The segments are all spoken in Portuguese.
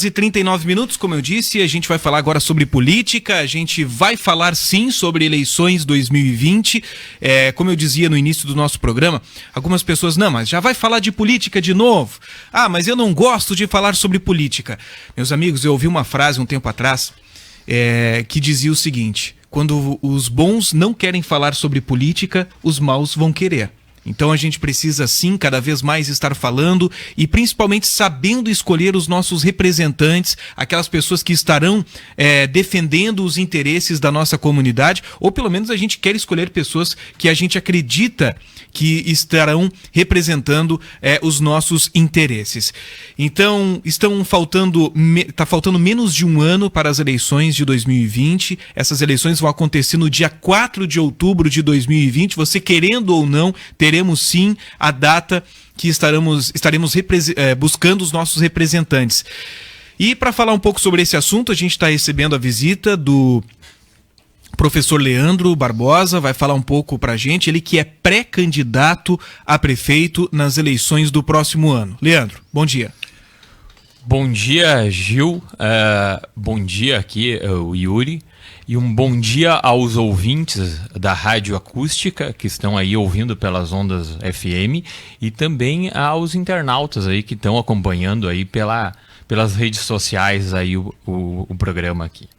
E 39 minutos, como eu disse, a gente vai falar agora sobre política, a gente vai falar sim sobre eleições 2020, como eu dizia no início do nosso programa, algumas pessoas, não, mas já vai falar de política de novo, mas eu não gosto de falar sobre política. Meus amigos, eu ouvi uma frase um tempo atrás, que dizia o seguinte: quando os bons não querem falar sobre política, os maus vão querer. Então a gente precisa sim cada vez mais estar falando e principalmente sabendo escolher os nossos representantes, aquelas pessoas que estarão defendendo os interesses da nossa comunidade, ou pelo menos a gente quer escolher pessoas que a gente acredita que estarão representando os nossos interesses. Então está faltando menos de um ano para as eleições de 2020, essas eleições vão acontecer no dia 4 de outubro de 2020, você querendo ou não, teremos sim a data que estaremos buscando os nossos representantes. E para falar um pouco sobre esse assunto, a gente está recebendo a visita do professor Leandro Barbosa, vai falar um pouco para a gente, ele que é pré-candidato a prefeito nas eleições do próximo ano. Leandro, bom dia. Bom dia, Gil. Bom dia aqui, o Yuri. E um bom dia aos ouvintes da Rádio Acústica que estão aí ouvindo pelas ondas FM e também aos internautas aí que estão acompanhando aí pelas redes sociais aí o programa aqui.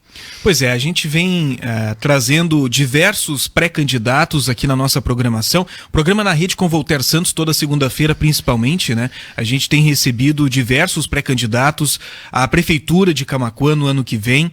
Pois é, a gente vem trazendo diversos pré-candidatos aqui na nossa programação. Programa na rede com Voltaire Santos toda segunda-feira principalmente, né? A gente tem recebido diversos pré-candidatos à Prefeitura de Camaquã no ano que vem.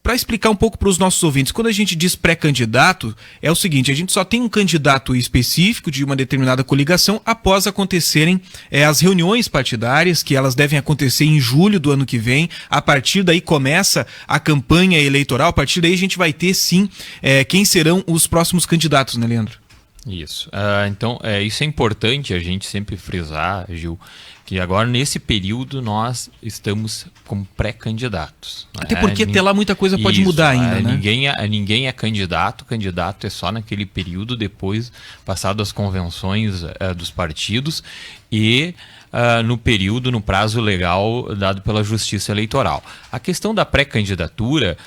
Para explicar um pouco para os nossos ouvintes, quando a gente diz pré-candidato, é o seguinte: a gente só tem um candidato específico de uma determinada coligação após acontecerem as reuniões partidárias, que elas devem acontecer em julho do ano que vem. A partir daí começa a campanha eleitoral, a partir daí a gente vai ter sim quem serão os próximos candidatos, né, Leandro? Isso. Então, isso é importante a gente sempre frisar, Gil, que agora nesse período nós estamos como pré-candidatos. Até porque até lá muita coisa pode mudar ainda, né? Ninguém é candidato é só naquele período, depois, passado as convenções dos partidos e no prazo legal dado pela Justiça Eleitoral. A questão da pré-candidatura,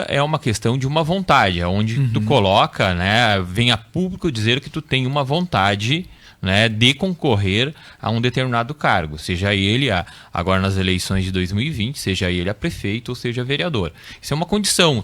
é uma questão de uma vontade, onde tu coloca, né, vem a público dizer que tu tem uma vontade, né, de concorrer a um determinado cargo, seja ele agora nas eleições de 2020, seja ele a prefeito ou seja vereador. Isso é uma condição.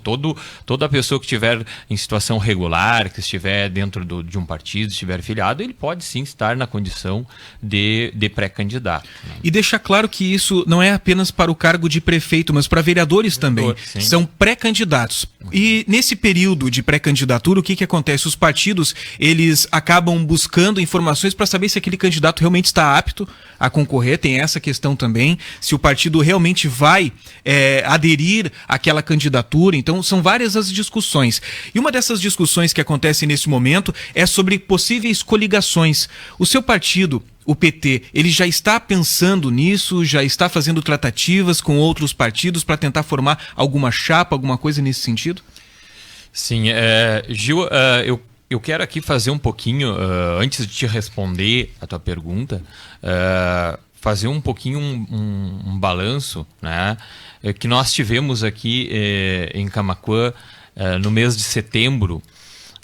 Toda pessoa que estiver em situação regular, que estiver dentro de um partido, estiver filiado, ele pode sim estar na condição de pré-candidato, né? E deixar claro que isso não é apenas para o cargo de prefeito, mas para vereadores também. Sim. São pré-candidatos. E nesse período de pré-candidatura, o que acontece? Os partidos, eles acabam buscando informações para saber se aquele candidato realmente está apto a concorrer. Tem essa questão também, se o partido realmente vai aderir àquela candidatura. Então são várias as discussões. E uma dessas discussões que acontecem nesse momento é sobre possíveis coligações. O seu partido, o PT, ele já está pensando nisso, já está fazendo tratativas com outros partidos para tentar formar alguma chapa, alguma coisa nesse sentido? Sim, Gil, eu quero aqui fazer um pouquinho, antes de te responder a tua pergunta, fazer um pouquinho um balanço, né, que nós tivemos aqui em Camaquã no mês de setembro.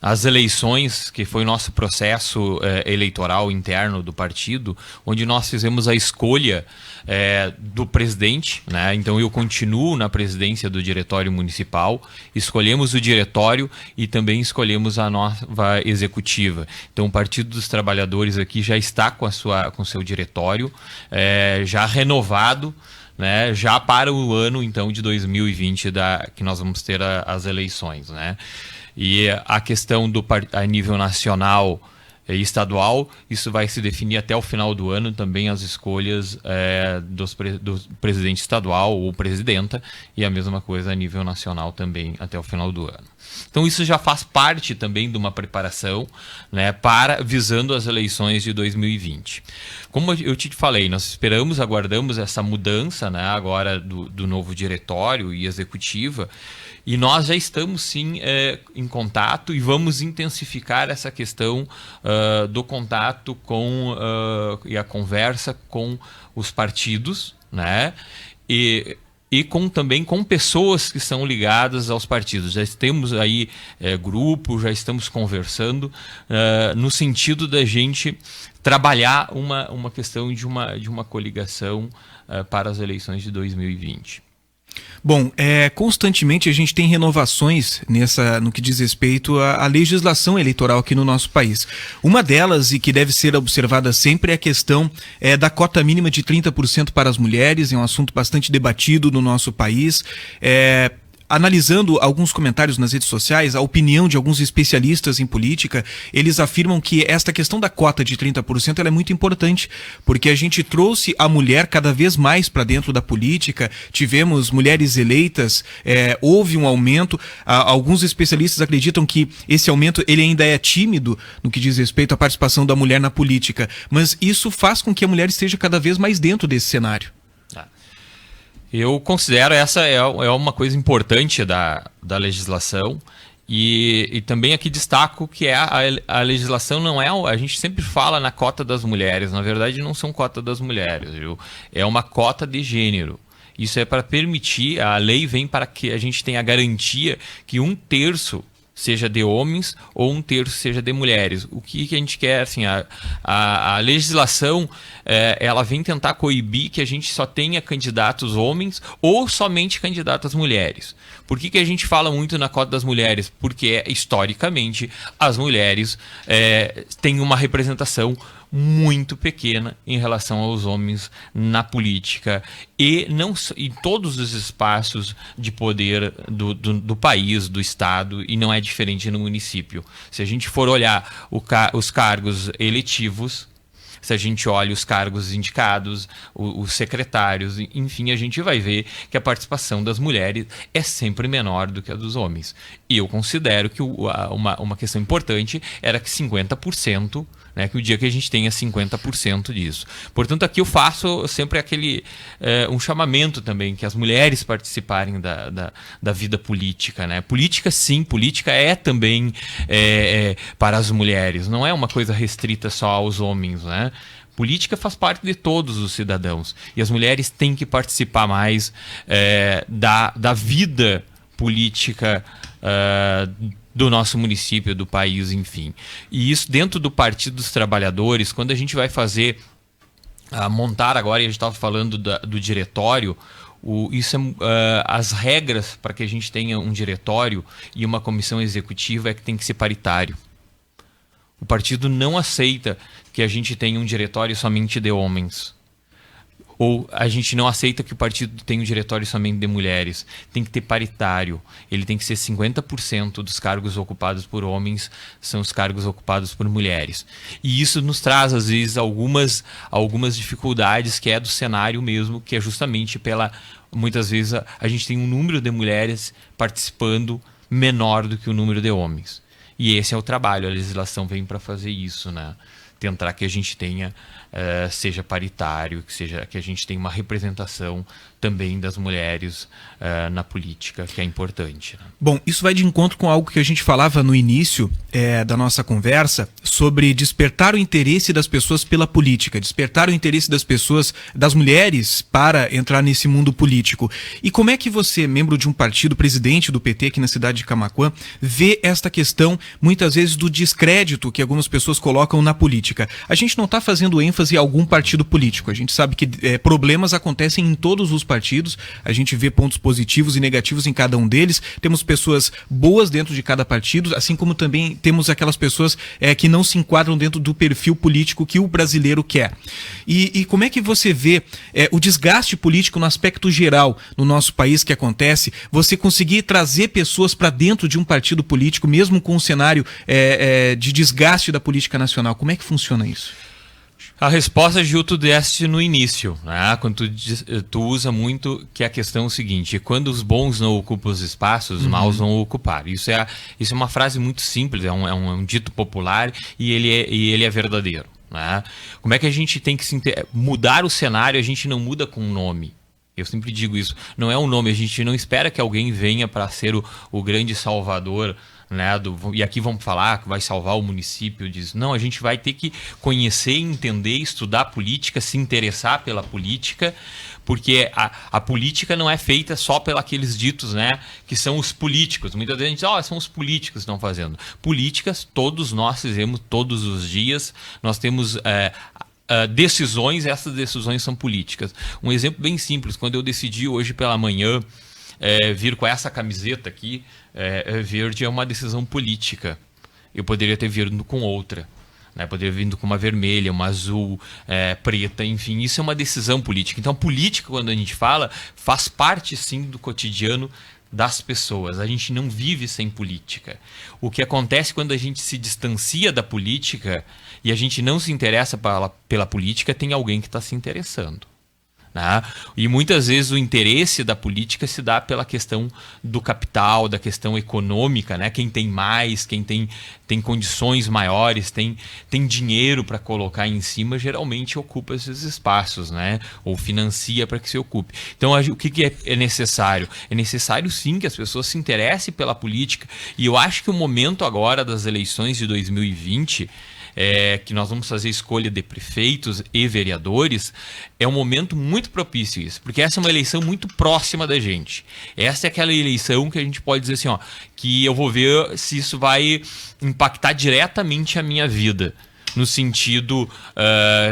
As eleições, que foi o nosso processo eleitoral interno do partido, onde nós fizemos a escolha do presidente, né? Então eu continuo na presidência do diretório municipal, escolhemos o diretório e também escolhemos a nova executiva. Então o Partido dos Trabalhadores aqui já está com o seu diretório já renovado, né, já para o ano então de 2020 que nós vamos ter as eleições, né? E a questão a nível nacional e estadual, isso vai se definir até o final do ano também, as escolhas do presidente estadual ou presidenta, e a mesma coisa a nível nacional também até o final do ano. Então isso já faz parte também de uma preparação, né, visando as eleições de 2020. Como eu te falei, nós aguardamos essa mudança, né, agora do novo diretório e executiva, e nós já estamos sim em contato e vamos intensificar essa questão do contato e a conversa com os partidos, né? E também com pessoas que são ligadas aos partidos. Já temos aí grupo, já estamos conversando no sentido da gente trabalhar uma questão de uma coligação para as eleições de 2020. Bom, constantemente a gente tem renovações no que diz respeito à legislação eleitoral aqui no nosso país. Uma delas, e que deve ser observada sempre, é a questão da cota mínima de 30% para as mulheres. É um assunto bastante debatido no nosso país. Analisando alguns comentários nas redes sociais, a opinião de alguns especialistas em política, eles afirmam que esta questão da cota de 30% ela é muito importante, porque a gente trouxe a mulher cada vez mais para dentro da política, tivemos mulheres eleitas, houve um aumento. Alguns especialistas acreditam que esse aumento ele ainda é tímido no que diz respeito à participação da mulher na política, mas isso faz com que a mulher esteja cada vez mais dentro desse cenário. Eu considero essa é uma coisa importante da legislação e também aqui destaco que a legislação não é... A gente sempre fala na cota das mulheres, na verdade não são cota das mulheres, viu? É uma cota de gênero. Isso é para permitir, a lei vem para que a gente tenha a garantia que 1/3 seja de homens ou 1/3 seja de mulheres. O que a gente quer, assim, a legislação, ela vem tentar coibir que a gente só tenha candidatos homens ou somente candidatas mulheres. Por que a gente fala muito na cota das mulheres? Porque, historicamente, as mulheres têm uma representação muito pequena em relação aos homens na política e não em todos os espaços de poder do país, do estado, e não é diferente no município. Se a gente for olhar os cargos eletivos, se a gente olha os cargos indicados, os secretários, enfim, a gente vai ver que a participação das mulheres é sempre menor do que a dos homens. E eu considero que uma questão importante era que 50%, né, que o dia que a gente tenha 50% disso. Portanto, aqui eu faço sempre um chamamento também, que as mulheres participarem da vida política, né? Política, sim, política é também para as mulheres, não é uma coisa restrita só aos homens, né? Política faz parte de todos os cidadãos e as mulheres têm que participar mais da vida política do nosso município, do país, enfim. E isso dentro do Partido dos Trabalhadores, quando a gente vai fazer, montar agora, e a gente estava falando do diretório, as regras para que a gente tenha um diretório e uma comissão executiva é que tem que ser paritário. O partido não aceita que a gente tenha um diretório somente de homens. Ou a gente não aceita que o partido tenha um diretório somente de mulheres. Tem que ter paritário. Ele tem que ser 50% dos cargos ocupados por homens são os cargos ocupados por mulheres. E isso nos traz, às vezes, algumas dificuldades que é do cenário mesmo, que é justamente muitas vezes a gente tem um número de mulheres participando menor do que o número de homens. E esse é o trabalho, a legislação vem para fazer isso, né? Tentar que a gente tenha, seja paritário, que a gente tenha uma representação também das mulheres na política, que é importante, né? Bom, isso vai de encontro com algo que a gente falava no início da nossa conversa, sobre despertar o interesse das pessoas pela política, despertar o interesse das mulheres para entrar nesse mundo político. E como é que você, membro de um partido, presidente do PT aqui na cidade de Camaquã, vê esta questão, muitas vezes, do descrédito que algumas pessoas colocam na política? A gente não está fazendo ênfase em algum partido político, a gente sabe que problemas acontecem em todos os partidos, a gente vê pontos positivos e negativos em cada um deles, temos pessoas boas dentro de cada partido, assim como também temos aquelas pessoas que não se enquadram dentro do perfil político que o brasileiro quer. E como é que você vê o desgaste político no aspecto geral no nosso país que acontece, você conseguir trazer pessoas para dentro de um partido político, mesmo com um cenário de desgaste da política nacional? Como é que funciona isso? A resposta, Gil, tu deste no início, né? Quando tu usa muito que a questão é o seguinte: quando os bons não ocupam os espaços, os maus vão ocupar. Isso é uma frase muito simples, é um dito popular e ele é verdadeiro, né? Como é que a gente tem que mudar o cenário? A gente não muda com nome. Eu sempre digo isso. Não é um nome, a gente não espera que alguém venha para ser o grande salvador, né, e aqui vamos falar que vai salvar o município disso. Não, a gente vai ter que conhecer, entender, estudar política, se interessar pela política, porque a política não é feita só pelos aqueles ditos, né, que são os políticos. Muitas vezes a gente diz, são os políticos que estão fazendo. Políticas, todos nós fizemos todos os dias, nós temos decisões, essas decisões são políticas. Um exemplo bem simples, quando eu decidi hoje pela manhã vir com essa camiseta aqui, verde, é uma decisão política. Eu poderia ter vindo com outra, né? Poderia ter vindo com uma vermelha, uma azul, preta, enfim, isso é uma decisão política. Então, política, quando a gente fala, faz parte sim do cotidiano das pessoas. A gente não vive sem política. O que acontece quando a gente se distancia da política e a gente não se interessa pela política, tem alguém que está se interessando. Né? E muitas vezes o interesse da política se dá pela questão do capital, da questão econômica, né? Quem tem mais, quem tem condições maiores, tem dinheiro para colocar em cima, geralmente ocupa esses espaços, né? Ou financia para que se ocupe. Então, o que é necessário? É necessário sim que as pessoas se interessem pela política, e eu acho que o momento agora das eleições de 2020, que nós vamos fazer escolha de prefeitos e vereadores, é um momento muito propício isso, porque essa é uma eleição muito próxima da gente. Essa é aquela eleição que a gente pode dizer assim, que eu vou ver se isso vai impactar diretamente a minha vida. No sentido,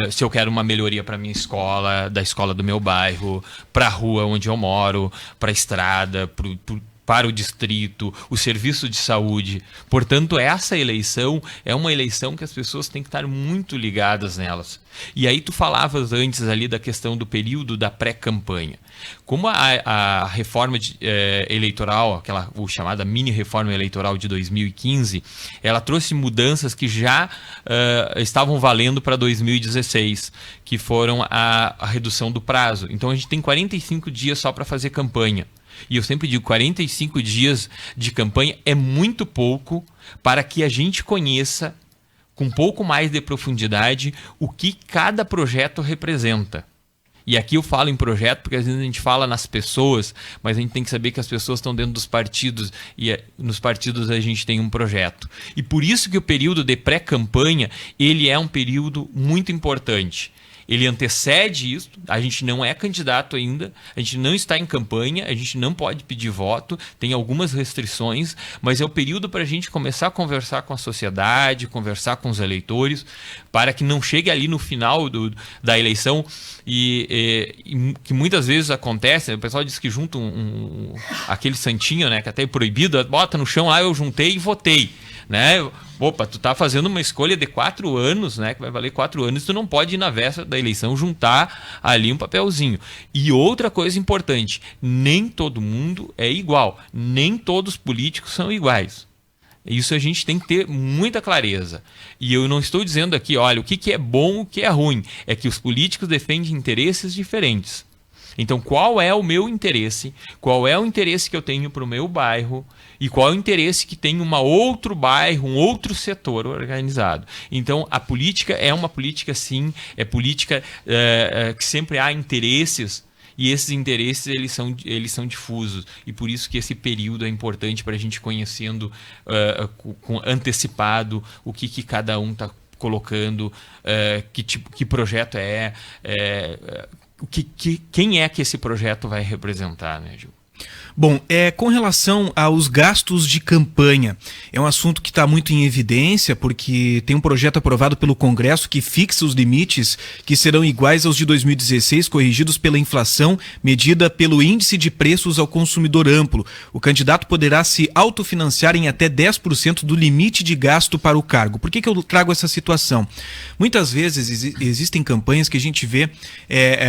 se eu quero uma melhoria para minha escola, da escola do meu bairro, para a rua onde eu moro, para a estrada, para o distrito, o serviço de saúde. Portanto, essa eleição é uma eleição que as pessoas têm que estar muito ligadas nelas. E aí tu falavas antes ali da questão do período da pré-campanha. Como a reforma eleitoral, aquela chamada mini-reforma eleitoral de 2015, ela trouxe mudanças que já estavam valendo para 2016, que foram a redução do prazo. Então a gente tem 45 dias só para fazer campanha. E eu sempre digo, 45 dias de campanha é muito pouco para que a gente conheça com um pouco mais de profundidade o que cada projeto representa. E aqui eu falo em projeto porque às vezes a gente fala nas pessoas, mas a gente tem que saber que as pessoas estão dentro dos partidos e nos partidos a gente tem um projeto. E por isso que o período de pré-campanha, ele é um período muito importante. Ele antecede isso, a gente não é candidato ainda, a gente não está em campanha, a gente não pode pedir voto, tem algumas restrições, mas é o período para a gente começar a conversar com a sociedade, conversar com os eleitores, para que não chegue ali no final da eleição e que muitas vezes acontece, o pessoal diz que junta aquele santinho, né, que até é proibido, bota no chão, eu juntei e votei. Né? Opa, tu tá fazendo uma escolha de 4 anos, né? Que vai valer 4 anos, tu não pode ir na véspera da eleição juntar ali um papelzinho. E outra coisa importante, nem todo mundo é igual, nem todos os políticos são iguais. Isso a gente tem que ter muita clareza. E eu não estou dizendo aqui, olha, o que é bom, o que é ruim. É que os políticos defendem interesses diferentes. Então, qual é o meu interesse? Qual é o interesse que eu tenho para o meu bairro? E qual é o interesse que tem um outro bairro, um outro setor organizado? Então, a política é uma política, sim, é política que sempre há interesses, e esses interesses eles são difusos. E por isso que esse período é importante para a gente conhecendo antecipado o que cada um está colocando, que projeto quem é que esse projeto vai representar, né, Gil? Bom, com relação aos gastos de campanha, é um assunto que está muito em evidência, porque tem um projeto aprovado pelo Congresso que fixa os limites que serão iguais aos de 2016, corrigidos pela inflação, medida pelo índice de preços ao consumidor amplo. O candidato poderá se autofinanciar em até 10% do limite de gasto para o cargo. Por que eu trago essa situação? Muitas vezes existem campanhas que a gente vê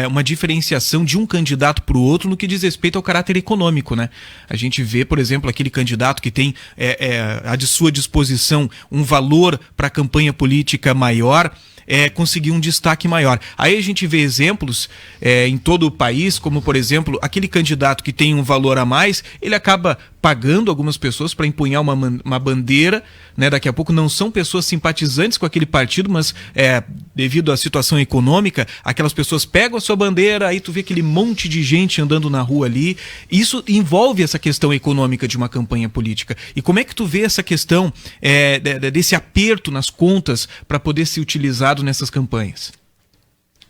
uma diferenciação de um candidato para o outro no que diz respeito ao caráter econômico, né? A gente vê, por exemplo, aquele candidato que tem à sua disposição um valor para a campanha política maior, conseguir um destaque maior. Aí a gente vê exemplos em todo o país, como, por exemplo, aquele candidato que tem um valor a mais, ele acaba pagando algumas pessoas para empunhar uma bandeira, né? Daqui a pouco não são pessoas simpatizantes com aquele partido, mas devido à situação econômica, aquelas pessoas pegam a sua bandeira, aí tu vê aquele monte de gente andando na rua ali. Isso envolve essa questão econômica de uma campanha política. E como é que tu vê essa questão desse aperto nas contas para poder ser utilizado nessas campanhas?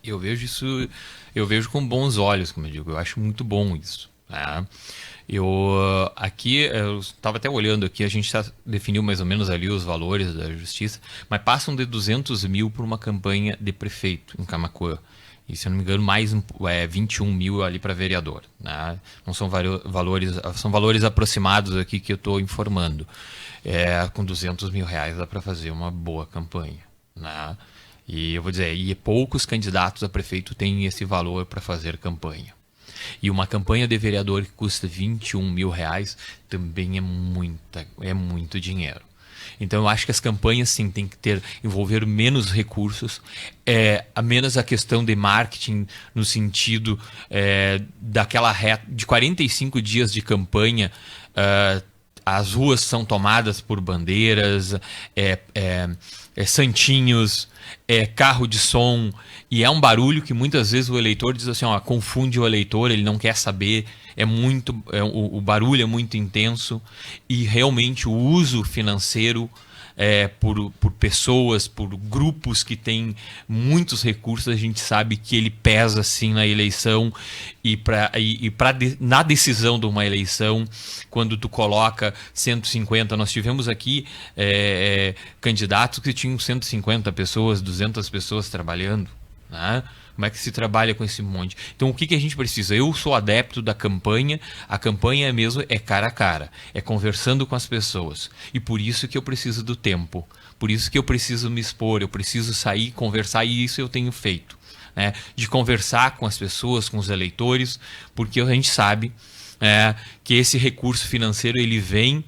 Eu vejo com bons olhos, como eu digo. Eu acho muito bom isso, né? Eu estava até olhando aqui, a gente definiu mais ou menos ali os valores da justiça, mas passam de 200 mil por uma campanha de prefeito em Camaquã. E, se eu não me engano, mais 21 mil ali para vereador, né? Não são valores, são valores aproximados aqui que eu estou informando. Com 200 mil reais dá para fazer uma boa campanha, né? E eu vou dizer, poucos candidatos a prefeito têm esse valor para fazer campanha. E uma campanha de vereador que custa 21 mil reais também é muito dinheiro. Então eu acho que as campanhas sim tem que envolver menos recursos, menos a questão de marketing no sentido daquela reta de 45 dias de campanha. As ruas são tomadas por bandeiras, santinhos, carro de som, e é um barulho que muitas vezes o eleitor diz assim, confunde o eleitor, ele não quer saber, o barulho é muito intenso, e realmente o uso financeiro por pessoas, por grupos que têm muitos recursos, a gente sabe que ele pesa sim na eleição na decisão de uma eleição, quando tu coloca 150, nós tivemos aqui candidatos que tinham 150 pessoas, 200 pessoas trabalhando, né? Como é que se trabalha com esse monte? Então, o que a gente precisa? Eu sou adepto da campanha. A campanha mesmo é cara a cara. É conversando com as pessoas. E por isso que eu preciso do tempo. Por isso que eu preciso me expor. Eu preciso sair, conversar. E isso eu tenho feito, né? De conversar com as pessoas, com os eleitores. Porque a gente sabe que esse recurso financeiro, ele vem...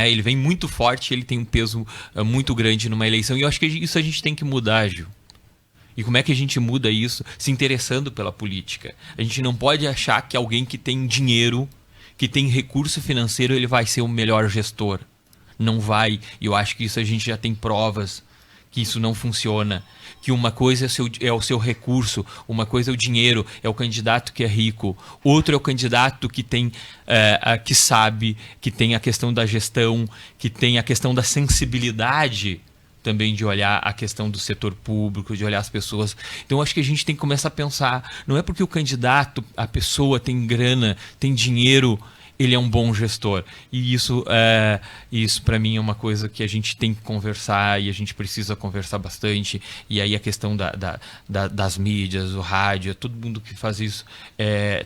Ele vem muito forte. Ele tem um peso muito grande numa eleição. E eu acho que isso a gente tem que mudar, Gil. E como é que a gente muda isso? Se interessando pela política. A gente não pode achar que alguém que tem dinheiro, que tem recurso financeiro, ele vai ser o melhor gestor. Não vai. E eu acho que isso a gente já tem provas que isso não funciona. Que uma coisa é o seu recurso, uma coisa é o dinheiro, é o candidato que é rico. Outro é o candidato que tem, que sabe, que tem a questão da gestão, que tem a questão da sensibilidade também de olhar a questão do setor público, de olhar as pessoas. Então, acho que a gente tem que começar a pensar, não é porque o candidato, a pessoa tem grana, tem dinheiro, ele é um bom gestor. E isso para mim é uma coisa que a gente tem que conversar e a gente precisa conversar bastante. E aí a questão das mídias, o rádio, todo mundo que faz isso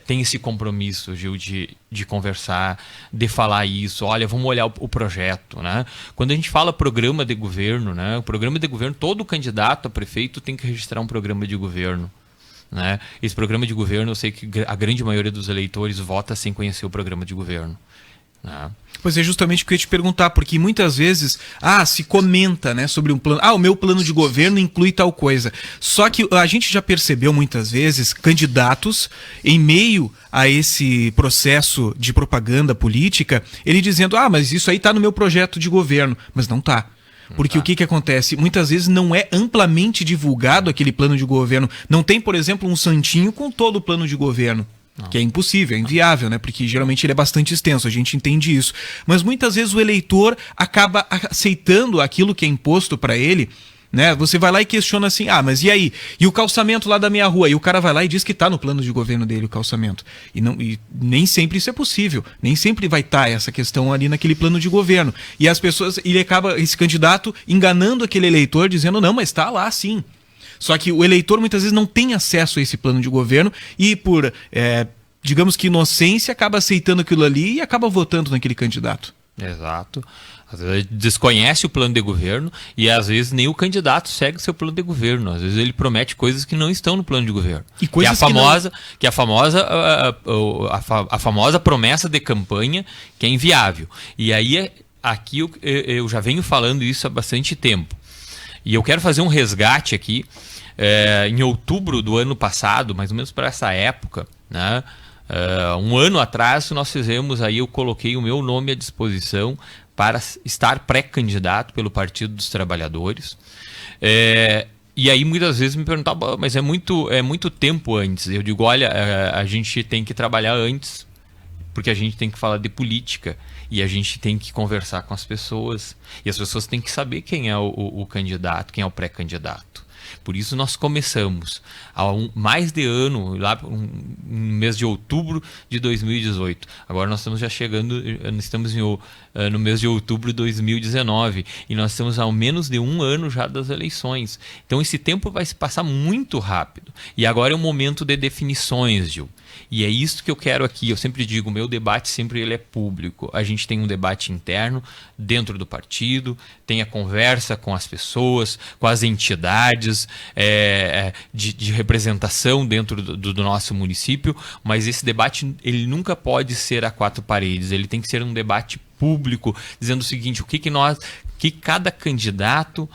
tem esse compromisso, Gil, de conversar, de falar isso. Olha, vamos olhar o projeto, né? Quando a gente fala programa de governo, né? O programa de governo, todo candidato a prefeito tem que registrar um programa de governo, né? Esse programa de governo, eu sei que a grande maioria dos eleitores vota sem conhecer o programa de governo, né? Pois é, justamente o que eu ia te perguntar, porque muitas vezes se comenta, né, sobre um plano, o meu plano de governo inclui tal coisa. Só que a gente já percebeu muitas vezes candidatos em meio a esse processo de propaganda política, ele dizendo, mas isso aí tá no meu projeto de governo, mas não tá. Porque o que acontece? Muitas vezes não é amplamente divulgado aquele plano de governo. Não tem, por exemplo, um santinho com todo o plano de governo. Não. Que é impossível, é inviável, né? Porque geralmente ele é bastante extenso, a gente entende isso. Mas muitas vezes o eleitor acaba aceitando aquilo que é imposto para ele, né? Você vai lá e questiona assim, mas e aí? E o calçamento lá da minha rua? E o cara vai lá e diz que está no plano de governo dele o calçamento. E nem sempre isso é possível. Nem sempre vai estar essa questão ali naquele plano de governo. E as pessoas, esse candidato, enganando aquele eleitor, dizendo, não, mas está lá sim. Só que o eleitor muitas vezes não tem acesso a esse plano de governo e por, digamos que inocência, acaba aceitando aquilo ali e acaba votando naquele candidato. Exato. Às vezes desconhece o plano de governo e às vezes nem o candidato segue o seu plano de governo. Às vezes ele promete coisas que não estão no plano de governo. E coisas que a famosa promessa de campanha que é inviável. E aí aqui eu já venho falando isso há bastante tempo. E eu quero fazer um resgate aqui. Em outubro do ano passado, mais ou menos para essa época, né? Um ano atrás nós fizemos, aí eu coloquei o meu nome à disposição para estar pré-candidato pelo Partido dos Trabalhadores. E aí muitas vezes me perguntavam, mas é muito tempo antes. Eu digo, olha, a gente tem que trabalhar antes, porque a gente tem que falar de política e a gente tem que conversar com as pessoas. E as pessoas têm que saber quem é o candidato, quem é o pré-candidato. Por isso nós começamos há mais de ano, lá no mês de outubro de 2018. Agora nós estamos já chegando, estamos no mês de outubro de 2019 e nós estamos há menos de um ano já das eleições. Então esse tempo vai se passar muito rápido. E agora é um momento de definições, Gil. E é isso que eu quero aqui. Eu sempre digo, o meu debate sempre ele é público. A gente tem um debate interno dentro do partido, tem a conversa com as pessoas, com as entidades de representação dentro do nosso município, mas esse debate ele nunca pode ser a quatro paredes. Ele tem que ser um debate público, dizendo o seguinte, o que cada candidato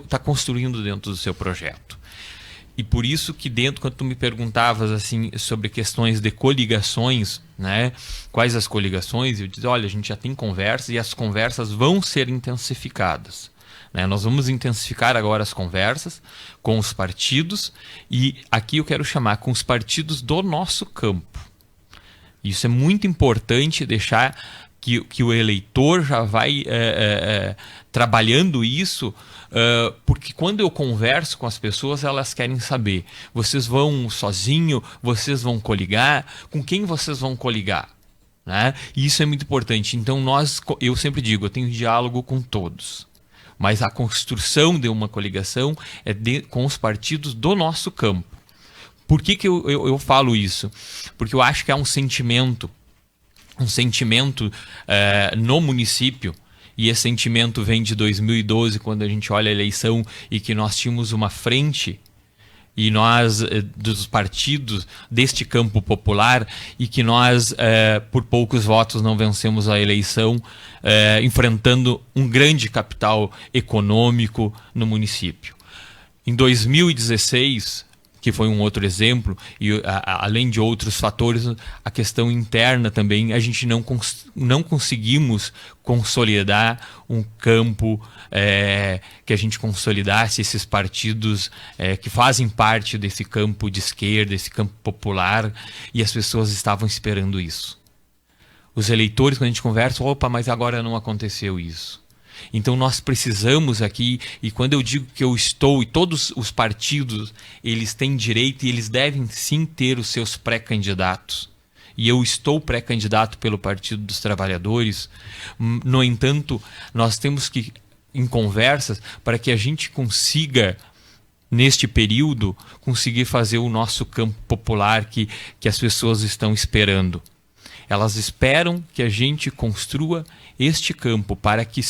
está construindo dentro do seu projeto. E por isso que quando tu me perguntavas assim sobre questões de coligações, né? Quais as coligações? Eu disse, olha, a gente já tem conversas e as conversas vão ser intensificadas. Né? Nós vamos intensificar agora as conversas com os partidos e aqui eu quero chamar com os partidos do nosso campo. Isso é muito importante deixar que o eleitor já vai trabalhando isso, porque quando eu converso com as pessoas, elas querem saber, vocês vão sozinho, vocês vão coligar, com quem vocês vão coligar? Né? E isso é muito importante. Então eu sempre digo, eu tenho diálogo com todos, mas a construção de uma coligação é com os partidos do nosso campo. Por que eu falo isso? Porque eu acho que há um sentimento no município, e esse sentimento vem de 2012, quando a gente olha a eleição e que nós tínhamos uma frente, e nós, dos partidos deste campo popular, e que nós, por poucos votos, não vencemos a eleição, enfrentando um grande capital econômico no município. Em 2016... que foi um outro exemplo, e além de outros fatores, a questão interna também, a gente não conseguimos consolidar um campo que a gente consolidasse esses partidos que fazem parte desse campo de esquerda, esse campo popular, e as pessoas estavam esperando isso. Os eleitores, quando a gente conversa, opa, mas agora não aconteceu isso. Então nós precisamos aqui, e quando eu digo que eu estou, e todos os partidos, eles têm direito e eles devem sim ter os seus pré-candidatos. E eu estou pré-candidato pelo Partido dos Trabalhadores. No entanto, nós temos que, em conversas, para que a gente consiga, neste período, conseguir fazer o nosso campo popular que as pessoas estão esperando. Elas esperam que a gente construa este campo para que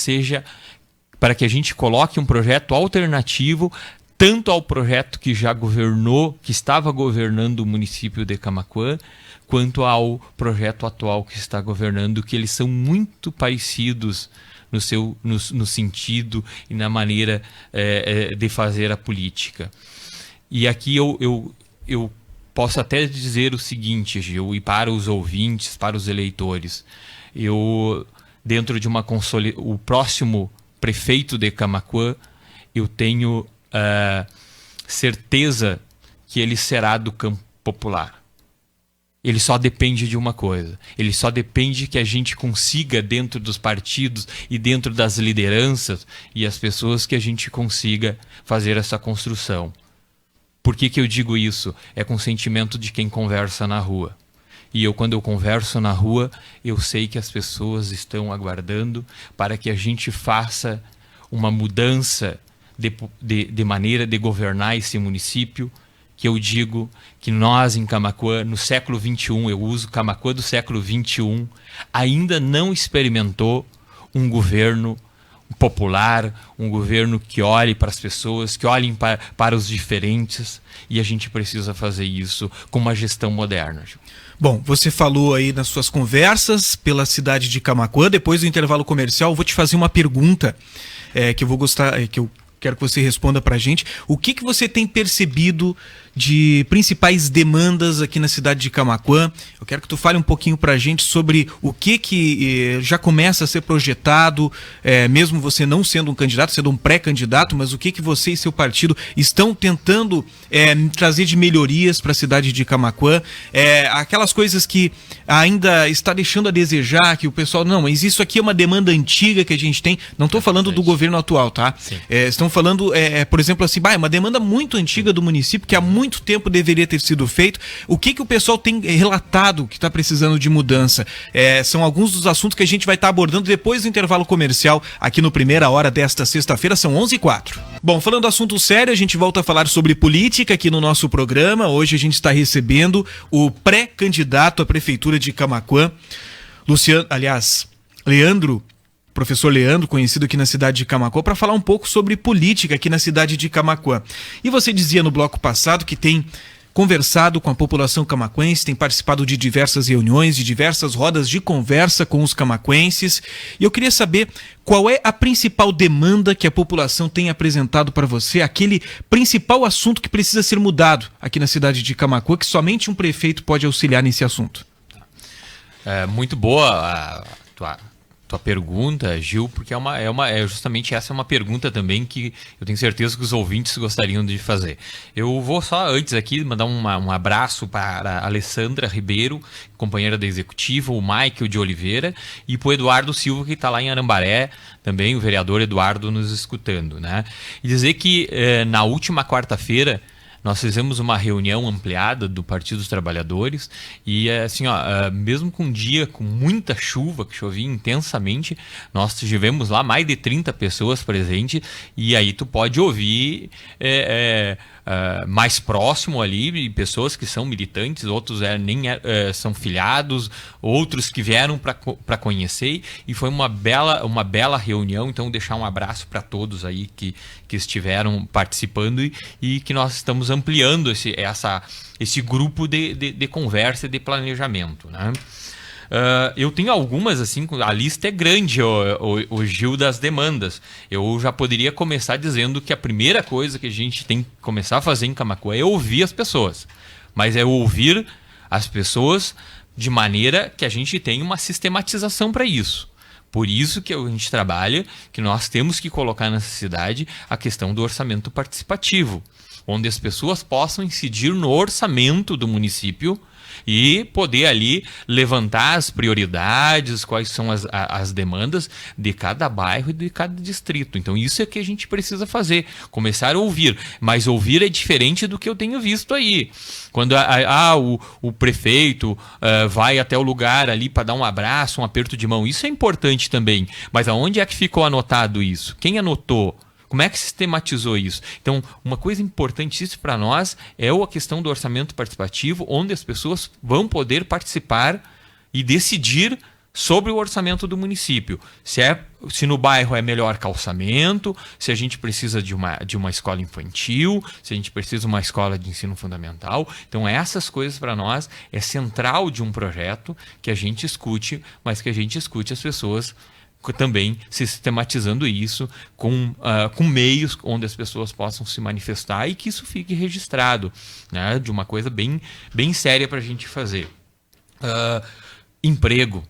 a gente coloque um projeto alternativo tanto ao projeto que já governou, que estava governando o município de Camaquã, quanto ao projeto atual que está governando, que eles são muito parecidos no sentido e na maneira de fazer a política. E aqui eu posso até dizer o seguinte, Gil, e para os ouvintes, para os eleitores, dentro de o próximo prefeito de Camaquã, eu tenho certeza que ele será do campo popular. Ele só depende de uma coisa, ele só depende que a gente consiga, dentro dos partidos e dentro das lideranças e as pessoas, que a gente consiga fazer essa construção. Por que eu digo isso? É com o sentimento de quem conversa na rua. E quando eu converso na rua, eu sei que as pessoas estão aguardando para que a gente faça uma mudança de maneira de governar esse município, que eu digo que nós em Camaquã, no século XXI, eu uso Camaquã do século XXI, ainda não experimentou um governo popular, um governo que olhe para as pessoas, que olhem para os diferentes, e a gente precisa fazer isso com uma gestão moderna. Bom, você falou aí nas suas conversas pela cidade de Camaquã. Depois do intervalo comercial, eu vou te fazer uma pergunta que eu quero que você responda pra gente. O que você tem percebido de principais demandas aqui na cidade de Camaquã. Eu quero que tu fale um pouquinho para a gente sobre o que já começa a ser projetado, mesmo você não sendo um candidato, sendo um pré-candidato, mas o que você e seu partido estão tentando trazer de melhorias para a cidade de Camaquã. Aquelas coisas que ainda está deixando a desejar, que o pessoal, não, mas isso aqui é uma demanda antiga que a gente tem. Não estou falando do governo atual, tá? Estão falando, por exemplo, assim, é uma demanda muito antiga do município, que há muito tempo deveria ter sido feito. O que o pessoal tem relatado que está precisando de mudança? São alguns dos assuntos que a gente vai estar abordando depois do intervalo comercial, aqui no Primeira Hora desta sexta-feira, são 11h04. Bom, falando assunto sério, a gente volta a falar sobre política aqui no nosso programa. Hoje a gente está recebendo o pré-candidato à Prefeitura de Camaquã, professor Leandro, conhecido aqui na cidade de Camaquã, para falar um pouco sobre política aqui na cidade de Camaquã. E você dizia no bloco passado que tem conversado com a população camaquense, tem participado de diversas reuniões, de diversas rodas de conversa com os camaquenses. E eu queria saber qual é a principal demanda que a população tem apresentado para você, aquele principal assunto que precisa ser mudado aqui na cidade de Camaquã, que somente um prefeito pode auxiliar nesse assunto. Muito boa a tua pergunta, Gil, porque justamente essa é uma pergunta também que eu tenho certeza que os ouvintes gostariam de fazer. Eu vou só antes aqui mandar um abraço para a Alessandra Ribeiro, companheira da executiva, o Michael de Oliveira e para o Eduardo Silva, que está lá em Arambaré, também o vereador Eduardo nos escutando, né? E dizer que na última quarta-feira nós fizemos uma reunião ampliada do Partido dos Trabalhadores e, assim, mesmo com um dia com muita chuva, que chovia intensamente, nós tivemos lá mais de 30 pessoas presentes e aí tu pode ouvir mais próximo ali, pessoas que são militantes, outros são filiados, outros que vieram para conhecer, e foi uma bela reunião. Então deixar um abraço para todos aí que estiveram participando e que nós estamos ampliando esse grupo de conversa e de planejamento, né? Eu tenho algumas, assim, a lista é grande, o Gil, das demandas. Eu já poderia começar dizendo que a primeira coisa que a gente tem que começar a fazer em Camaquã é ouvir as pessoas. Mas é ouvir as pessoas de maneira que a gente tenha uma sistematização para isso. Por isso que a gente trabalha, que nós temos que colocar nessa cidade a questão do orçamento participativo, onde as pessoas possam incidir no orçamento do município e poder ali levantar as prioridades, quais são as demandas de cada bairro e de cada distrito. Então isso é que a gente precisa fazer, começar a ouvir. Mas ouvir é diferente do que eu tenho visto aí. Quando o prefeito vai até o lugar ali para dar um abraço, um aperto de mão, isso é importante também. Mas aonde é que ficou anotado isso? Quem anotou? Como é que sistematizou isso? Então, uma coisa importantíssima para nós é a questão do orçamento participativo, onde as pessoas vão poder participar e decidir sobre o orçamento do município. Se no bairro é melhor calçamento, se a gente precisa de uma escola infantil, se a gente precisa de uma escola de ensino fundamental. Então, essas coisas para nós é central de um projeto que a gente escute, mas que a gente escute as pessoas também sistematizando isso com meios onde as pessoas possam se manifestar e que isso fique registrado, né, de uma coisa bem séria para a gente fazer. Emprego,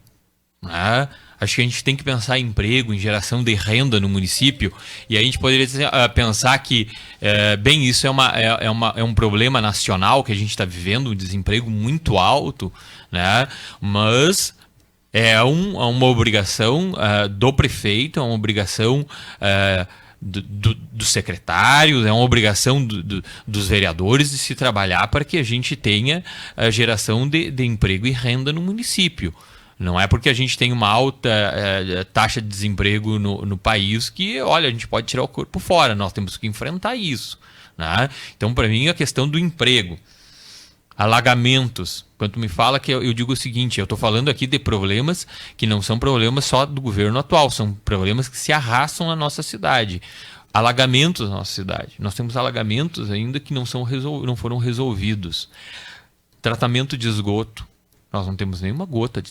né? Acho que a gente tem que pensar em emprego, em geração de renda no município, e a gente poderia pensar que, isso é um problema nacional que a gente está vivendo, um desemprego muito alto, né? Mas é uma obrigação do prefeito, é uma obrigação dos secretários, é uma obrigação dos vereadores de se trabalhar para que a gente tenha a geração de emprego e renda no município. Não é porque a gente tem uma alta taxa de desemprego no país que, olha, a gente pode tirar o corpo fora, nós temos que enfrentar isso, né? Então, para mim, a questão do emprego. Alagamentos. Quando me fala, que eu digo o seguinte, eu estou falando aqui de problemas que não são problemas só do governo atual, são problemas que se arrastam na nossa cidade. Alagamentos na nossa cidade. Nós temos alagamentos ainda que não foram resolvidos. Tratamento de esgoto. Nós não temos nenhuma gota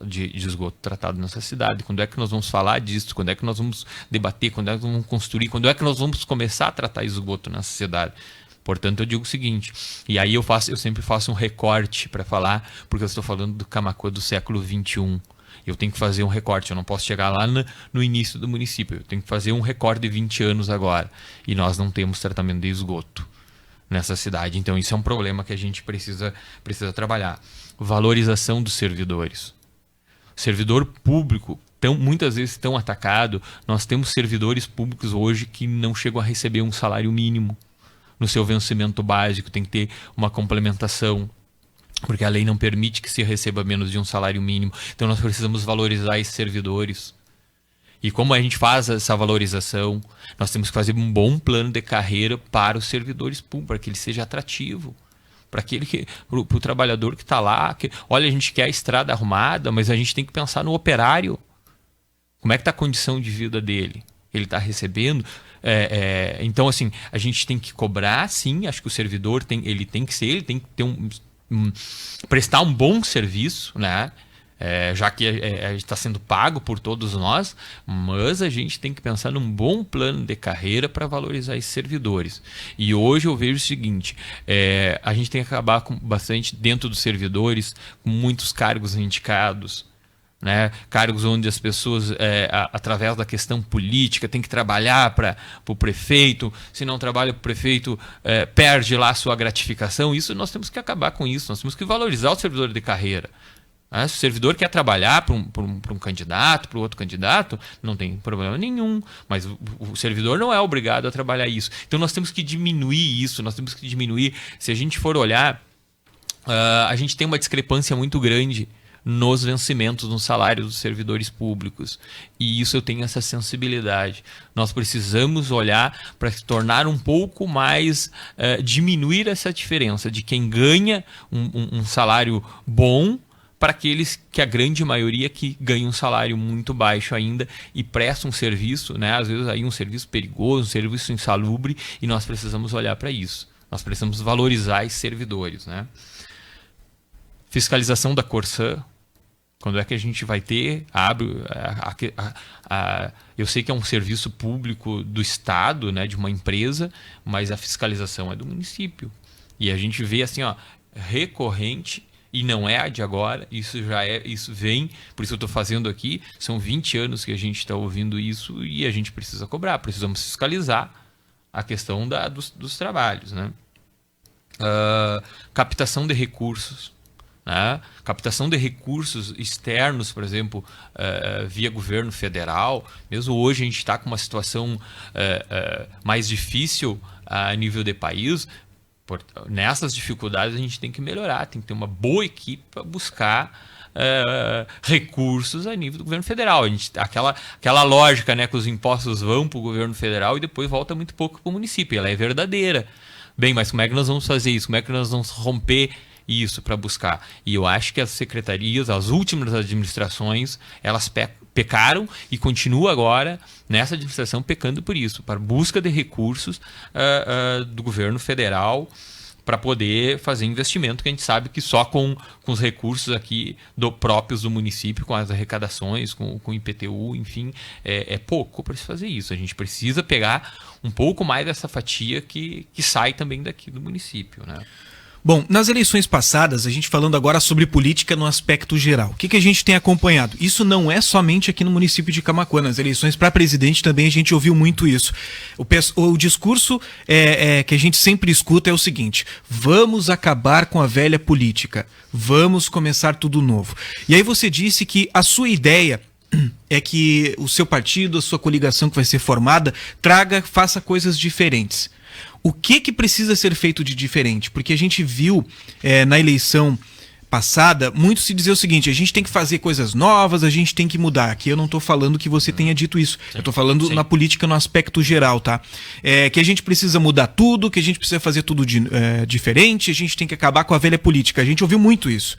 de esgoto tratado nessa cidade. Quando é que nós vamos falar disso? Quando é que nós vamos debater? Quando é que nós vamos construir? Quando é que nós vamos começar a tratar esgoto nessa cidade? Portanto, eu digo o seguinte, e aí eu sempre faço um recorte para falar, porque eu estou falando do Camaquã do século XXI. Eu tenho que fazer um recorte, eu não posso chegar lá no início do município, eu tenho que fazer um recorte de 20 anos agora. E nós não temos tratamento de esgoto nessa cidade, então isso é um problema que a gente precisa trabalhar. Valorização dos servidores. Servidor público, muitas vezes tão atacado, nós temos servidores públicos hoje que não chegam a receber um salário mínimo no seu vencimento básico, tem que ter uma complementação, porque a lei não permite que se receba menos de um salário mínimo. Então nós precisamos valorizar esses servidores. E como a gente faz essa valorização, nós temos que fazer um bom plano de carreira para os servidores públicos, para que ele seja atrativo. Para o trabalhador que está lá. Olha, a gente quer a estrada arrumada, mas a gente tem que pensar no operário. Como é que está a condição de vida dele? Ele está recebendo? Então, assim, a gente tem que cobrar, sim. Acho que o servidor ele tem que ter prestar um bom serviço, né? Já que está sendo pago por todos nós, mas a gente tem que pensar num bom plano de carreira para valorizar esses servidores. E hoje eu vejo o seguinte, a gente tem que acabar com bastante dentro dos servidores, com muitos cargos indicados, né? Cargos onde as pessoas, através da questão política, tem que trabalhar para o prefeito. Se não trabalha para o prefeito, perde lá a sua gratificação. Isso nós temos que acabar com isso. Nós temos que valorizar o servidor de carreira. Se o servidor quer trabalhar para um candidato, para o outro candidato, não tem problema nenhum. Mas o servidor não é obrigado a trabalhar isso. Então nós temos que diminuir isso. Nós temos que diminuir. Se a gente for olhar, a gente tem uma discrepância muito grande nos vencimentos, no salário dos servidores públicos. E isso eu tenho essa sensibilidade. Nós precisamos olhar para tornar um pouco mais, diminuir essa diferença de quem ganha um salário bom para aqueles que a grande maioria que ganha um salário muito baixo ainda e presta um serviço, né? Às vezes aí um serviço perigoso, um serviço insalubre, e nós precisamos olhar para isso. Nós precisamos valorizar esses servidores, né? Fiscalização da Corsã. Quando é que a gente vai ter? Eu sei que é um serviço público do Estado, né, de uma empresa, mas a fiscalização é do município. E a gente vê assim, recorrente, e não é a de agora, isso vem, por isso eu estou fazendo aqui, são 20 anos que a gente está ouvindo isso e a gente precisa cobrar, precisamos fiscalizar a questão dos trabalhos, né? Captação de recursos. Captação de recursos externos, por exemplo, via governo federal. Mesmo hoje a gente está com uma situação mais difícil a nível de país. Nessas dificuldades a gente tem que melhorar, tem que ter uma boa equipe para buscar recursos a nível do governo federal. Aquela lógica, né, que os impostos vão para o governo federal e depois volta muito pouco para o município. Ela é verdadeira. Bem, mas como é que nós vamos fazer isso? Como é que nós vamos romper isso para buscar? E eu acho que as secretarias, as últimas administrações, elas pecaram e continuam agora nessa administração pecando por isso, para busca de recursos do governo federal para poder fazer investimento, que a gente sabe que só com os recursos aqui próprios do município, com as arrecadações, com o IPTU, enfim, é pouco para se fazer isso. A gente precisa pegar um pouco mais dessa fatia que sai também daqui do município, né? Bom, nas eleições passadas, a gente falando agora sobre política no aspecto geral, o que a gente tem acompanhado? Isso não é somente aqui no município de Camaquã, nas eleições para presidente também a gente ouviu muito isso. O discurso que a gente sempre escuta é o seguinte: vamos acabar com a velha política, vamos começar tudo novo. E aí você disse que a sua ideia é que o seu partido, a sua coligação que vai ser formada, faça coisas diferentes. O que precisa ser feito de diferente? Porque a gente viu na eleição passada muito se dizer o seguinte: a gente tem que fazer coisas novas, a gente tem que mudar. Aqui eu não estou falando que você tenha dito isso. Sim. Eu estou falando na política no aspecto geral, tá? Que a gente precisa mudar tudo, que a gente precisa fazer tudo diferente, a gente tem que acabar com a velha política. A gente ouviu muito isso.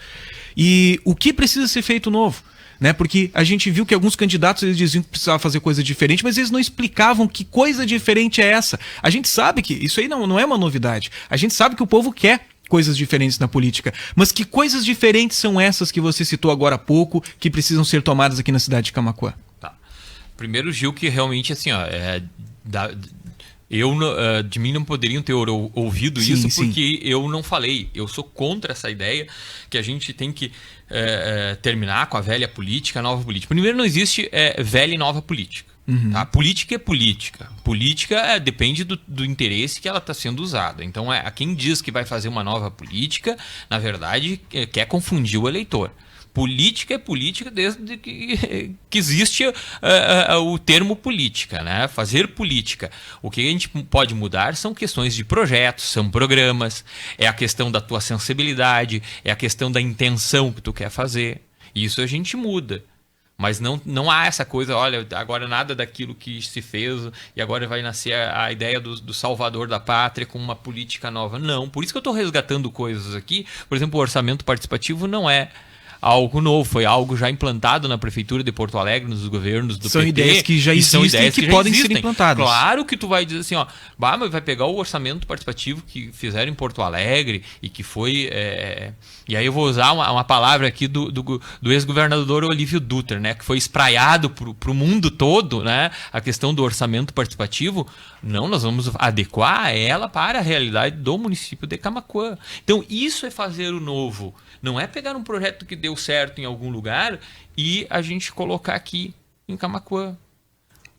E o que precisa ser feito novo? Né? Porque a gente viu que alguns candidatos eles diziam que precisava fazer coisa diferente, mas eles não explicavam que coisa diferente é essa. A gente sabe que isso aí não é uma novidade. A gente sabe que o povo quer coisas diferentes na política. Mas que coisas diferentes são essas que você citou agora há pouco, que precisam ser tomadas aqui na cidade de Camaquã? Tá. Primeiro, Gil, que realmente assim, De mim não poderiam ter ouvido isso, porque eu não falei. Eu sou contra essa ideia que a gente tem que terminar com a velha política, a nova política. Primeiro, não existe velha e nova política. Tá? Política é política. Política depende do interesse que ela está sendo usada. Então, quem diz que vai fazer uma nova política, na verdade, quer confundir o eleitor. Política é política desde que existe o termo política, né? Fazer política. O que a gente pode mudar são questões de projetos, são programas, é a questão da tua sensibilidade, é a questão da intenção que tu quer fazer. Isso a gente muda. Mas não há essa coisa, olha, agora nada daquilo que se fez e agora vai nascer a ideia do salvador da pátria com uma política nova. Não, por isso que eu estou resgatando coisas aqui. Por exemplo, o orçamento participativo não é algo novo, foi algo já implantado na Prefeitura de Porto Alegre, nos governos do PT. São ideias que já existem e que podem ser implantadas. Claro que tu vai dizer assim, mas vai pegar o orçamento participativo que fizeram em Porto Alegre e que foi... E aí eu vou usar uma palavra aqui do ex-governador Olívio Dutra, né, que foi espraiado para o mundo todo, né, a questão do orçamento participativo. Não, nós vamos adequar ela para a realidade do município de Camaquã. Então, isso é fazer o novo. Não é pegar um projeto que deu certo em algum lugar e a gente colocar aqui em Camaquã.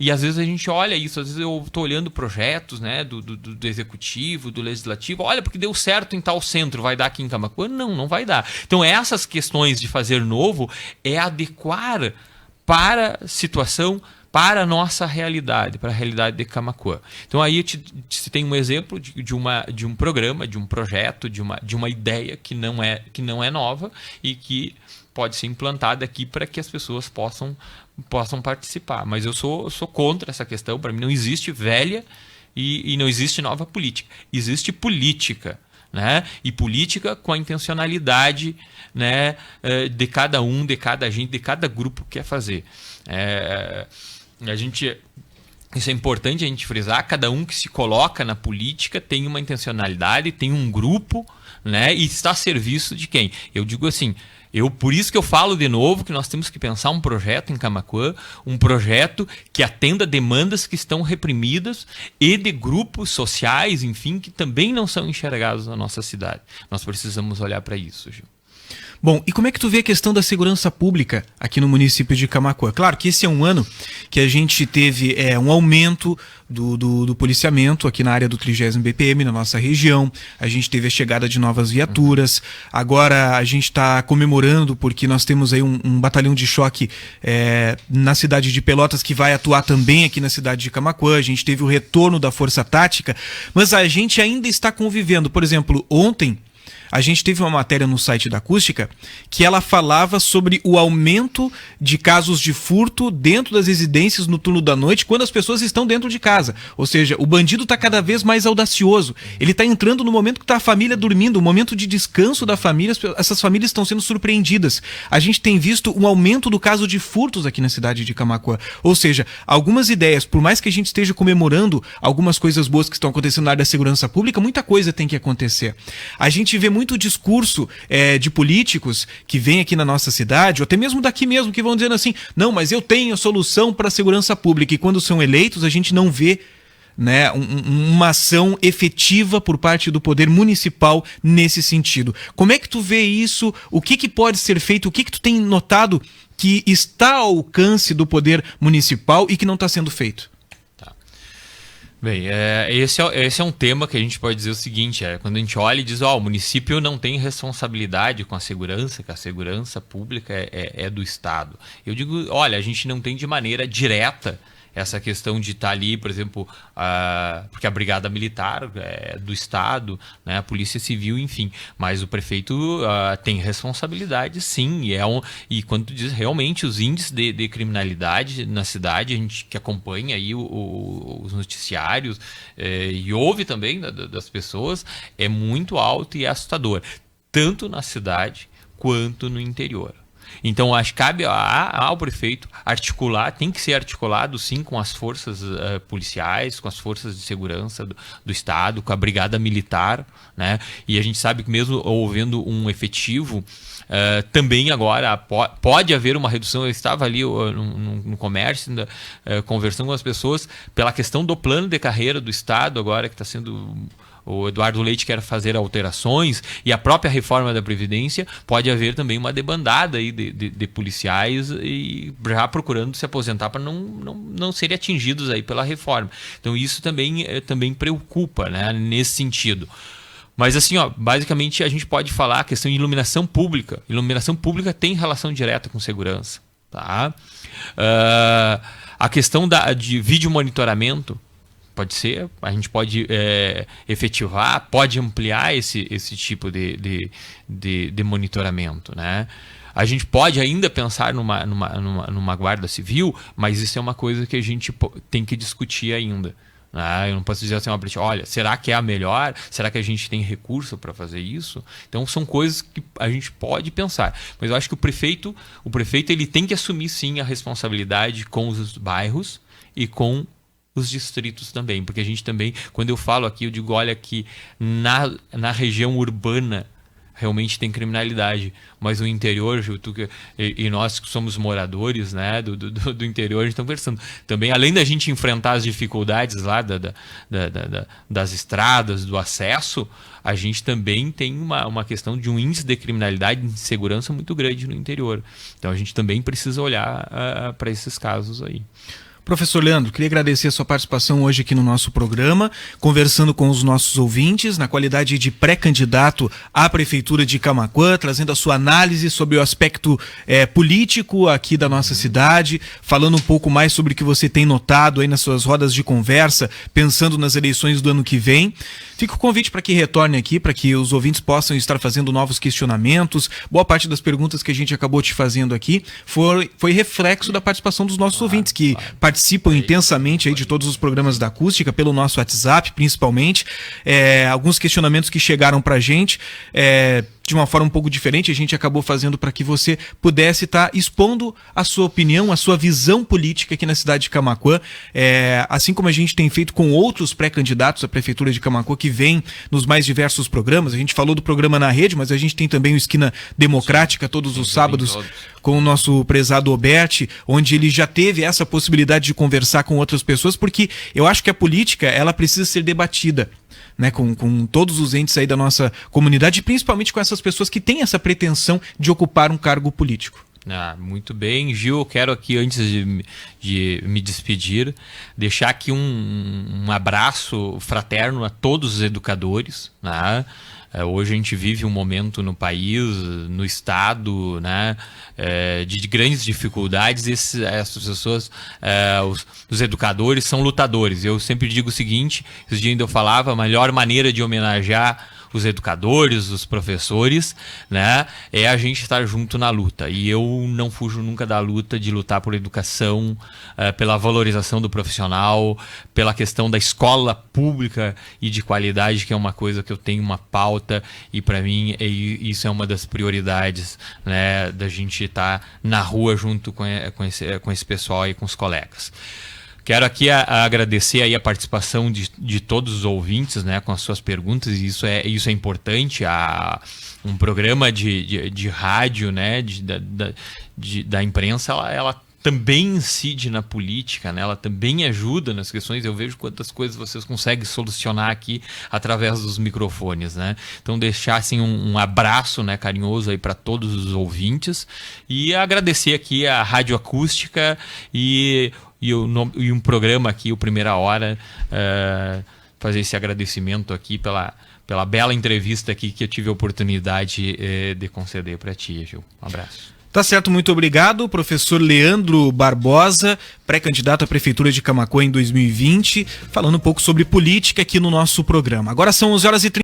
E às vezes a gente olha isso, às vezes eu estou olhando projetos, né, do executivo, do legislativo, olha, porque deu certo em tal centro, vai dar aqui em Camaquã? Não vai dar. Então essas questões de fazer novo é adequar para a situação, para a nossa realidade, para a realidade de Camaquã. Então aí se tem um exemplo de um programa, de um projeto, de uma ideia que não é nova e que pode ser implantada aqui para que as pessoas possam participar. Mas eu sou contra essa questão. Para mim não existe velha e não existe nova política. Existe política, né? E política com a intencionalidade, né, de cada um, de cada agente, de cada grupo que quer fazer. Isso é importante a gente frisar, cada um que se coloca na política tem uma intencionalidade, tem um grupo, né, e está a serviço de quem? Eu digo assim, por isso que eu falo de novo que nós temos que pensar um projeto em Camaquã, um projeto que atenda demandas que estão reprimidas e de grupos sociais, enfim, que também não são enxergados na nossa cidade. Nós precisamos olhar para isso, Gil. Bom, e como é que tu vê a questão da segurança pública aqui no município de Camaquã? Claro que esse é um ano que a gente teve um aumento do policiamento aqui na área do 30º BPM, na nossa região. A gente teve a chegada de novas viaturas. Agora a gente está comemorando porque nós temos aí um batalhão de choque na cidade de Pelotas que vai atuar também aqui na cidade de Camaquã. A gente teve o retorno da Força Tática, mas a gente ainda está convivendo. Por exemplo, ontem a gente teve uma matéria no site da Acústica que ela falava sobre o aumento de casos de furto dentro das residências no turno da noite quando as pessoas estão dentro de casa. Ou seja, o bandido está cada vez mais audacioso. Ele está entrando no momento que está a família dormindo, o momento de descanso da família, essas famílias estão sendo surpreendidas. A gente tem visto um aumento do caso de furtos aqui na cidade de Camaquã. Ou seja, algumas ideias, por mais que a gente esteja comemorando algumas coisas boas que estão acontecendo na área da segurança pública, muita coisa tem que acontecer. A gente vê muito discurso de políticos que vêm aqui na nossa cidade, ou até mesmo daqui mesmo, que vão dizendo assim, não, mas eu tenho a solução para a segurança pública, e quando são eleitos a gente não vê, né, uma ação efetiva por parte do poder municipal nesse sentido. Como é que tu vê isso? O que pode ser feito? O que tu tem notado que está ao alcance do poder municipal e que não está sendo feito? Bem, esse é um tema que a gente pode dizer o seguinte, quando a gente olha e diz, o município não tem responsabilidade com a segurança, que a segurança pública é do Estado. Eu digo, olha, a gente não tem de maneira direta essa questão de estar ali, por exemplo, porque a Brigada Militar é do Estado, né, a Polícia Civil, enfim, mas o prefeito tem responsabilidade, sim, e quando tu diz realmente os índices de criminalidade na cidade, a gente que acompanha aí os noticiários e ouve também das pessoas, é muito alto e é assustador, tanto na cidade quanto no interior. Então, acho que cabe ao prefeito articular, tem que ser articulado, sim, com as forças policiais, com as forças de segurança do Estado, com a brigada militar, né? E a gente sabe que mesmo havendo um efetivo, também agora pode haver uma redução. Eu estava ali no comércio, conversando com as pessoas, pela questão do plano de carreira do Estado, agora que está sendo... O Eduardo Leite quer fazer alterações e a própria reforma da Previdência, pode haver também uma debandada aí de policiais e já procurando se aposentar para não serem atingidos aí pela reforma. Então isso também preocupa, né, nesse sentido. Mas assim, basicamente a gente pode falar a questão de iluminação pública. Iluminação pública tem relação direta com segurança. Tá? A questão de vídeo monitoramento, pode ser, a gente pode efetivar, pode ampliar esse tipo de monitoramento, né? A gente pode ainda pensar numa guarda civil, mas isso é uma coisa que a gente tem que discutir ainda. Né? Eu não posso dizer assim, olha, será que é a melhor? Será que a gente tem recurso para fazer isso? Então são coisas que a gente pode pensar. Mas eu acho que o prefeito ele tem que assumir sim a responsabilidade com os bairros e com os distritos também, porque a gente também, quando eu falo aqui, eu digo, olha, que na região urbana realmente tem criminalidade, mas no interior, Gil, e nós que somos moradores, né, do interior, a gente está conversando. Também, além da gente enfrentar as dificuldades lá das estradas, do acesso, a gente também tem uma questão de um índice de criminalidade e de insegurança muito grande no interior. Então a gente também precisa olhar para esses casos aí. Professor Leandro, queria agradecer a sua participação hoje aqui no nosso programa, conversando com os nossos ouvintes, na qualidade de pré-candidato à Prefeitura de Camaquã, trazendo a sua análise sobre o aspecto político aqui da nossa cidade, falando um pouco mais sobre o que você tem notado aí nas suas rodas de conversa, pensando nas eleições do ano que vem. Fica o convite para que retorne aqui, para que os ouvintes possam estar fazendo novos questionamentos. Boa parte das perguntas que a gente acabou te fazendo aqui foi reflexo da participação dos nossos ouvintes, que participam intensamente aí de todos os programas da Acústica, pelo nosso WhatsApp, principalmente. Alguns questionamentos que chegaram para a gente, de uma forma um pouco diferente, a gente acabou fazendo para que você pudesse estar expondo a sua opinião, a sua visão política aqui na cidade de Camaquã, assim como a gente tem feito com outros pré-candidatos à Prefeitura de Camaquã que vêm nos mais diversos programas. A gente falou do programa na rede, mas a gente tem também o Esquina Democrática todos os sábados com o nosso prezado Oberti, onde ele já teve essa possibilidade de conversar com outras pessoas, porque eu acho que a política ela precisa ser debatida, né, com todos os entes aí da nossa comunidade, principalmente com essas pessoas que têm essa pretensão de ocupar um cargo político. Muito bem, Gil, eu quero aqui, antes de me despedir, deixar aqui um abraço fraterno a todos os educadores, né? Hoje a gente vive um momento no país, no estado, né, de grandes dificuldades. Essas pessoas, os educadores, são lutadores. Eu sempre digo o seguinte, esses dias ainda eu falava, a melhor maneira de homenagear os educadores, os professores, né, é a gente estar junto na luta. E eu não fujo nunca da luta, de lutar por educação, pela valorização do profissional, pela questão da escola pública e de qualidade, que é uma coisa que eu tenho uma pauta, e para mim isso é uma das prioridades, né, da gente estar na rua junto com esse pessoal e com os colegas. Quero aqui agradecer aí a participação de todos os ouvintes, né, com as suas perguntas, e isso é importante. Um programa de rádio, né, da imprensa, ela também incide na política, né? Ela também ajuda nas questões. Eu vejo quantas coisas vocês conseguem solucionar aqui através dos microfones, né? Então deixar assim, um abraço, né, carinhoso aí para todos os ouvintes, e agradecer aqui a Rádio Acústica e um programa aqui, o Primeira Hora, fazer esse agradecimento aqui pela bela entrevista aqui que eu tive a oportunidade de conceder para ti, Gil. Um abraço. Tá certo, muito obrigado, professor Leandro Barbosa, pré-candidato à Prefeitura de Camaquã em 2020, falando um pouco sobre política aqui no nosso programa. Agora são 11h30.